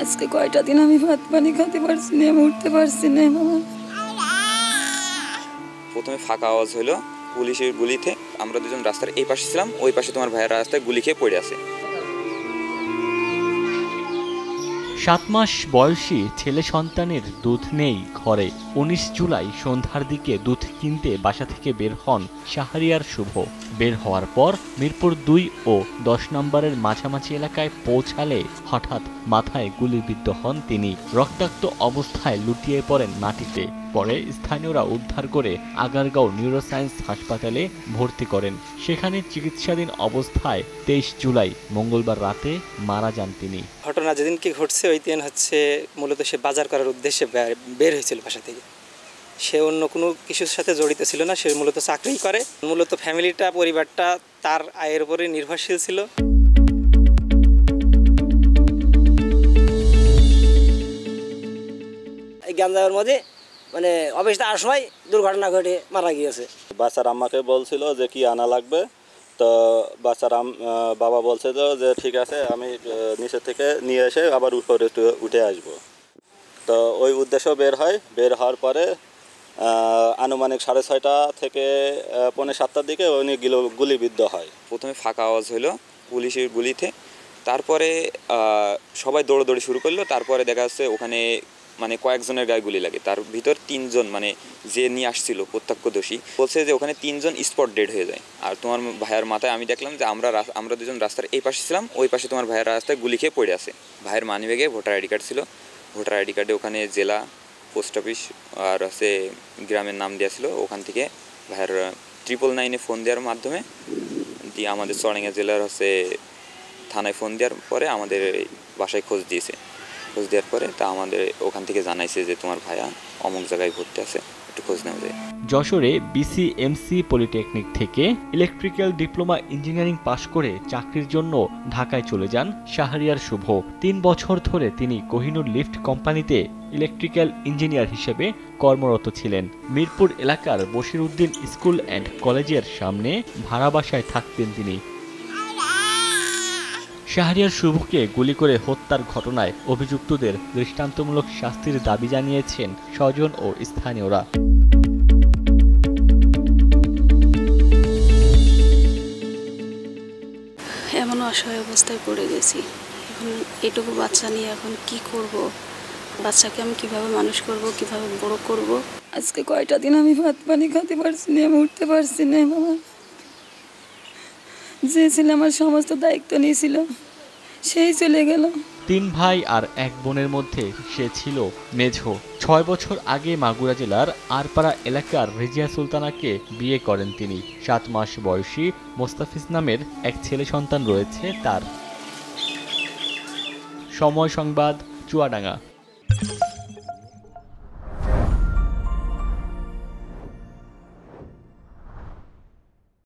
আজকে কয়টা দিন আমি ভাত পানি খেতে পারছি না, আমি উঠতে পারছি না। প্রথমে ফাঁকা আওয়াজ হলো পুলিশের গুলিতে। আমরা দুজন রাস্তার এই পাশে ছিলাম, ওই পাশে তোমার ভাইয়ের রাস্তায় গুলি খেয়ে পড়ে আছে। 7 মাস বয়সী ছেলে সন্তানের দুধ নেই ঘরে। 19 জুলাই সন্ধ্যার দিকে দুধ কিনতে বাসা থেকে বের হন শাহরিয়ার শুভ। বের হওয়ার পর মিরপুর 2 ও 10 নম্বরের মাঝামাঝি এলাকায় পৌঁছালে হঠাৎ মাথায় গুলিবিদ্ধ হন তিনি। রক্তাক্ত অবস্থায় লুটিয়ে পড়েন মাটিতে। পরে স্থানীয়রা উদ্ধার করে আগারগাঁও নিউরোসায়েন্স হাসপাতালে ভর্তি করেন। সেখানে চিকিৎসাধীন অবস্থায় 23 জুলাই মঙ্গলবার রাতে মারা যান তিনি। ঘটনা যেদিনকে ঘটছে ওই দিন মূলত সে বাজার করার উদ্দেশ্যে বের হয়েছিল বাসা থেকে। সে অন্য কোনো কিছুর সাথে জড়িত ছিল না, সে মূলত চাকরি করে। মূলত পরিবারটা তার আয়ের উপরে নির্ভরশীল ছিল। এই গ্যাঞ্জামের মধ্যে অফিসে আসার সময় দুর্ঘটনা ঘটে মারা গিয়েছে। বাচ্চার আম্মাকে বলছিল যে কি আনা লাগবে, তো বাচ্চার বাবা বলছে যে ঠিক আছে, আমি নিচে থেকে নিয়ে এসে আবার উপরে উঠে আসব। তো ওই উদ্দেশ্য বের হওয়ার পরে আনুমানিক 6:30 থেকে 6:45 দিকে উনি গুলিবিদ্ধ হয়। প্রথমে ফাঁকা আওয়াজ হলো পুলিশের গুলিতে, তারপরে সবাই দৌড়াদৌড়ি শুরু করলো। তারপরে দেখা যাচ্ছে ওখানে কয়েকজনের গায়ে গুলি লাগে। তার ভিতর 3 জন যে নিয়ে আসছিল প্রত্যক্ষদর্শী বলছে যে ওখানে 3 জন স্পট ডেড হয়ে যায়। আর তোমার ভাইয়ের মাথায় আমি দেখলাম যে আমরা দুজন রাস্তার এই পাশে ছিলাম, ওই পাশে তোমার ভাইয়ের রাস্তায় গুলি খেয়ে পড়ে আছে। ভাইয়ের মানিব্যাগে ভোটার আইডি কার্ড ছিল। ভোটার আইডি কার্ডে ওখানে জেলা, পোস্ট অফিস আর গ্রামের নাম দেওয়া ছিল। ওখান থেকে ভাইয়ের 999-এ ফোন দেওয়ার মাধ্যমে দিয়ে আমাদের চুয়াডাঙ্গা জেলার থানায় ফোন দেওয়ার পরে আমাদের বাসায় খোঁজ দিয়েছে। খোঁজ দেওয়ার পরে তা আমাদের ওখান থেকে জানাইছে যে তোমার ভাইয়া অমুক জায়গায় ভর্তি আছে, একটু খোঁজ নেওয়া যায়। যশোরে বিসিএমসি পলিটেকনিক থেকে ইলেকট্রিক্যাল ডিপ্লোমা ইঞ্জিনিয়ারিং পাশ করে চাকরির জন্য ঢাকায় চলে যান শাহরিয়ার শুভ। 3 বছর ধরে তিনি কোহিনুর লিফট কোম্পানিতে ইলেকট্রিক্যাল ইঞ্জিনিয়ার হিসেবে কর্মরত ছিলেন। মিরপুর এলাকার বশির উদ্দিন স্কুল অ্যান্ড কলেজের সামনে ভাড়া বাসায় থাকতেন তিনি। শাহরিয়ার শুভকে গুলি করে হত্যার ঘটনায় অভিযুক্তদের দৃষ্টান্তমূলক শাস্তির দাবি জানিয়েছেন স্বজন ও স্থানীয়রা। এমন অসহায় অবস্থায় পড়ে গেছি। এখন এটুকু বাচ্চা নিয়ে এখন কি করব? বাচ্চাকে আমি কিভাবে মানুষ করব, কিভাবে বড় করব? আজকে কয়টা দিন আমি ভাত পানি খেতে পারছি না, আমি উঠতে পারছি না। বাবা যে ছিল আমার সমস্ত দায়িত্ব নিয়েছিল, সেই চলে গেল। 3 ভাই আর 1 বোনের মধ্যে সে ছিল মেঝো। 6 বছর আগে মাগুরা জেলার আরপাড়া এলাকার রেজিয়া সুলতানাকে বিয়ে করেন তিনি। 7 মাস বয়সী মোস্তাফিজ নামের এক ছেলে সন্তান রয়েছে তার। সময় সংবাদ, চুয়াডাঙ্গা।